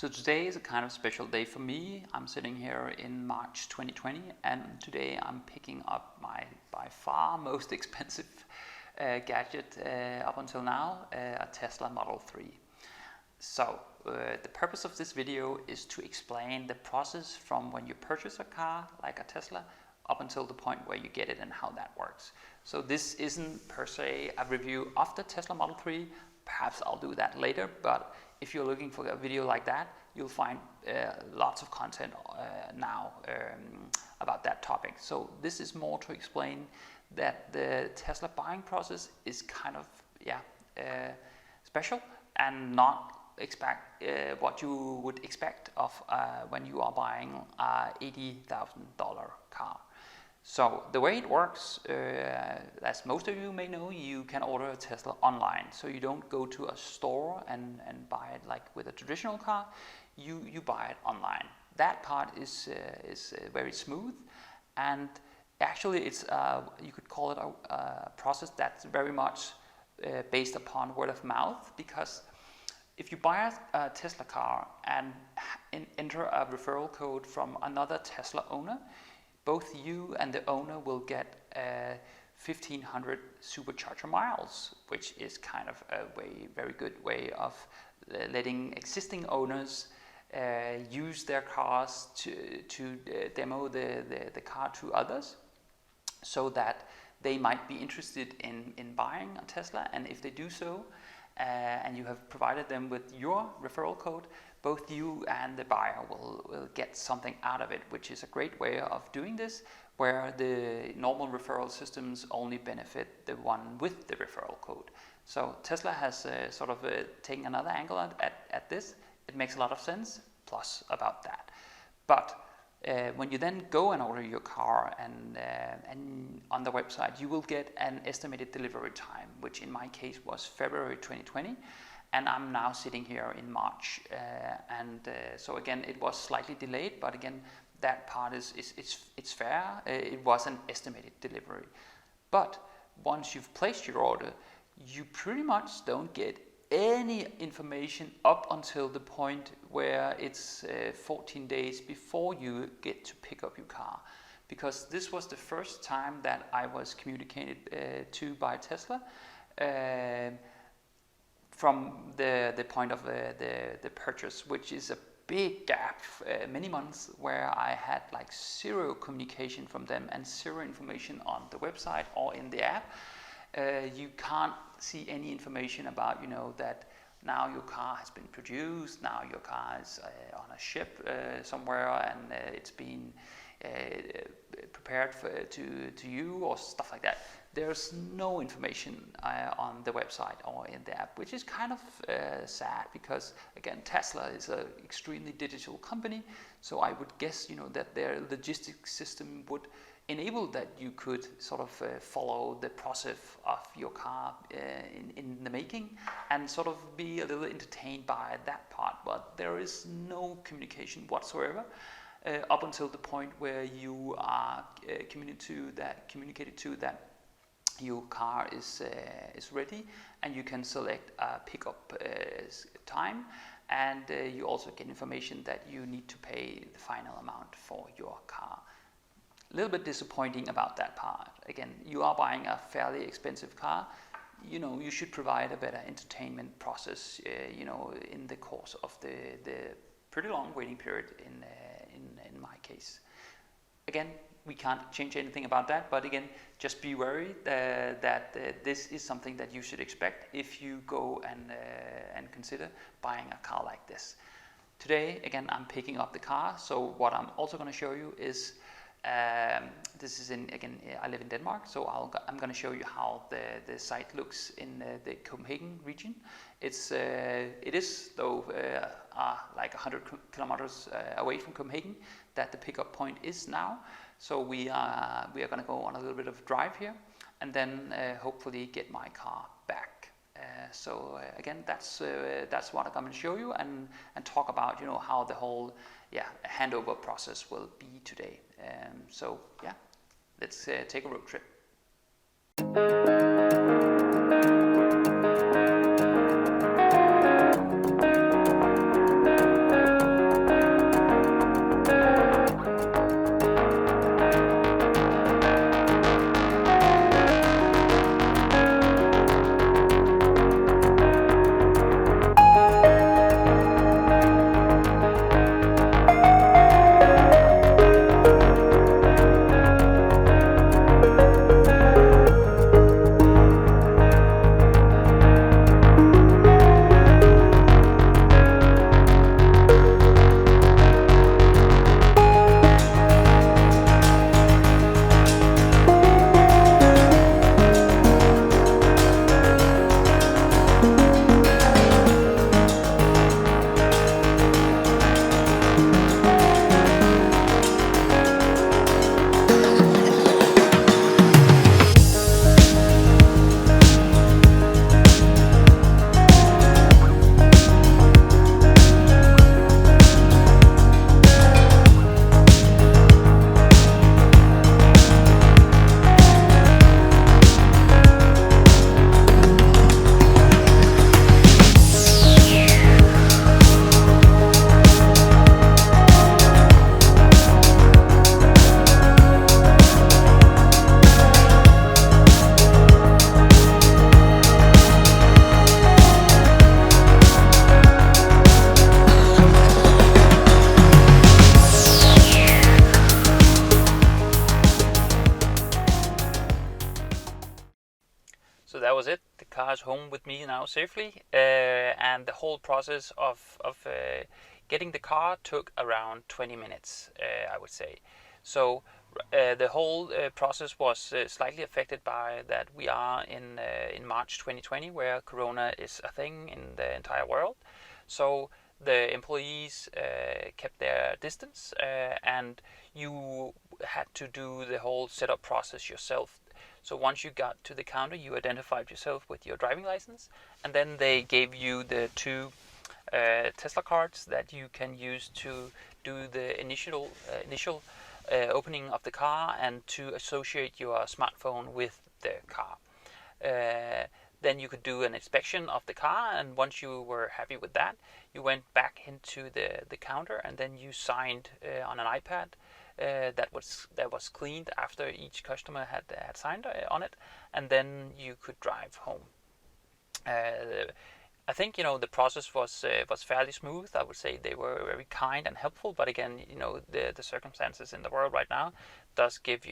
So today is a kind of special day for me. I'm sitting here in March 2020 and today I'm picking up my by far most expensive gadget up until now, a Tesla Model 3. So the purpose of this video is to explain the process from when you purchase a car like a Tesla up until the point where you get it and how that works. So this isn't per se a review of the Tesla Model 3. Perhaps I'll do that later, but if you're looking for a video like that, you'll find lots of content now about that topic. So this is more to explain that the Tesla buying process is kind of special and not expect what you would expect of when you are buying a $80,000 car. So the way it works, as most of you may know, you can order a Tesla online. So you don't go to a store and buy it like with a traditional car. You buy it online. That part is very smooth, and actually it's you could call it a process that's very much based upon word of mouth, because if you buy a Tesla car and enter a referral code from another Tesla owner, both you and the owner will get 1,500 supercharger miles, which is kind of a very good way of letting existing owners use their cars to demo the car to others, so that they might be interested in buying a Tesla. And if they do so, and you have provided them with your referral code, both you and the buyer will get something out of it, which is a great way of doing this, where the normal referral systems only benefit the one with the referral code. So Tesla has sort of taken another angle at this. It makes a lot of sense, plus about that. But when you then go and order your car and on the website, you will get an estimated delivery time, which in my case was February 2020, and I'm now sitting here in March. So again, it was slightly delayed, but again, that part it's fair. It was an estimated delivery. But once you've placed your order, you pretty much don't get any information up until the point where it's 14 days before you get to pick up your car, because this was the first time that I was communicated to by Tesla from the point of the purchase, which is a big gap, many months, where I had like zero communication from them and zero information on the website or in the app. You can't see any information about, that now your car has been produced, now your car is on a ship somewhere, and it's been prepared to you, or stuff like that. There's no information on the website or in the app, which is kind of sad, because again, Tesla is an extremely digital company, so I would guess that their logistics system would enable that you could sort of follow the process of your car in the making and sort of be a little entertained by that part. But there is no communication whatsoever up until the point where you are communicated to that your car is ready, and you can select a pickup time, and you also get information that you need to pay the final amount for your car. A little bit disappointing about that part. Again, you are buying a fairly expensive car. You should provide a better entertainment process, in the course of the pretty long waiting period in my case. Again, we can't change anything about that, but again, just be worried that this is something that you should expect if you go and consider buying a car like this. Today, again, I'm picking up the car, so what I'm also going to show you is this is I live in Denmark, so I'm going to show you how the site looks in the Copenhagen region. It is though like 100 kilometers away from Copenhagen that the pickup point is now. So we are going to go on a little bit of a drive here, and then hopefully get my car back. Again, that's what I'm going to show you and talk about how the whole handover process will be today. Let's take a road trip. is home with me now safely, and the whole process of getting the car took around 20 minutes, I would say. So the whole process was slightly affected by that we are in March 2020, where Corona is a thing in the entire world. So the employees kept their distance, and you had to do the whole setup process yourself. So once you got to the counter, you identified yourself with your driving license, and then they gave you the two Tesla cards that you can use to do the initial opening of the car and to associate your smartphone with the car. Then you could do an inspection of the car, and once you were happy with that, you went back into the counter, and then you signed on an iPad that was cleaned after each customer had signed on it, and then you could drive home. I think the process was fairly smooth. I would say they were very kind and helpful, but again, the circumstances in the world right now does give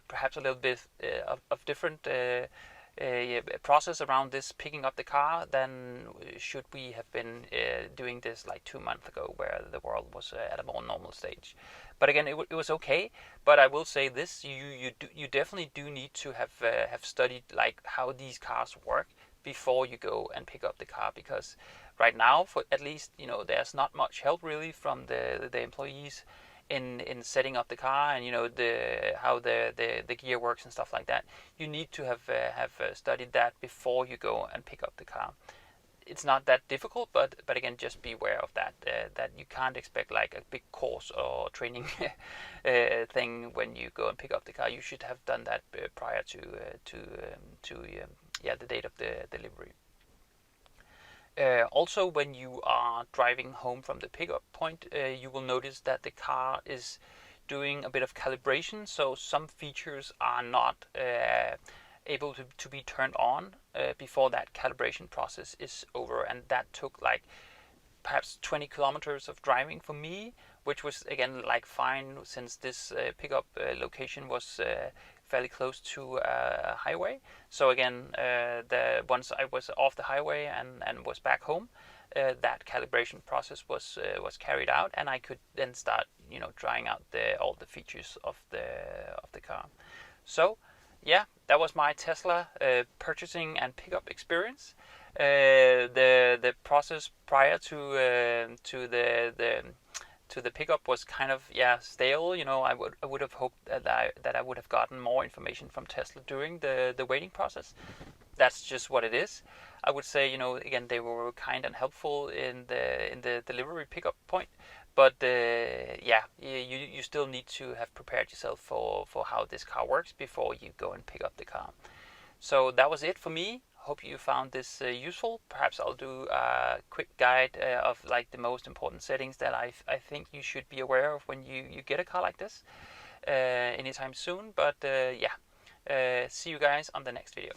perhaps a little bit of different process around this picking up the car than should we have been doing this like 2 months ago, where the world was at a more normal stage. But again, it was okay. But I will say this: you definitely do need to have studied like how these cars work before you go and pick up the car, because right now, for at least there's not much help really from the employees in setting up the car and how the gear works and stuff like that. You need to have studied that before you go and pick up the car. It's not that difficult, but again, just be aware of that. That you can't expect like a big course or training thing when you go and pick up the car. You should have done that prior to the date of the delivery. Also, when you are driving home from the pickup point, you will notice that the car is doing a bit of calibration, so some features are not able to be turned on before that calibration process is over, and that took like perhaps 20 kilometers of driving for me, which was again like fine, since this pickup location was fairly close to a highway. So again, once I was off the highway and was back home, that calibration process was carried out, and I could then start trying out all the features of the car. So yeah, that was my Tesla purchasing and pickup experience. The process prior to the pickup was kind of stale. I would have hoped that I would have gotten more information from Tesla during the waiting process. That's just what it is. I would say again, they were kind and helpful in the delivery pickup point, but you still need to have prepared yourself for how this car works before you go and pick up the car. So that was it for me. Hope you found this useful. Perhaps I'll do a quick guide of like the most important settings that I think you should be aware of when you get a car like this anytime soon. But see you guys on the next video.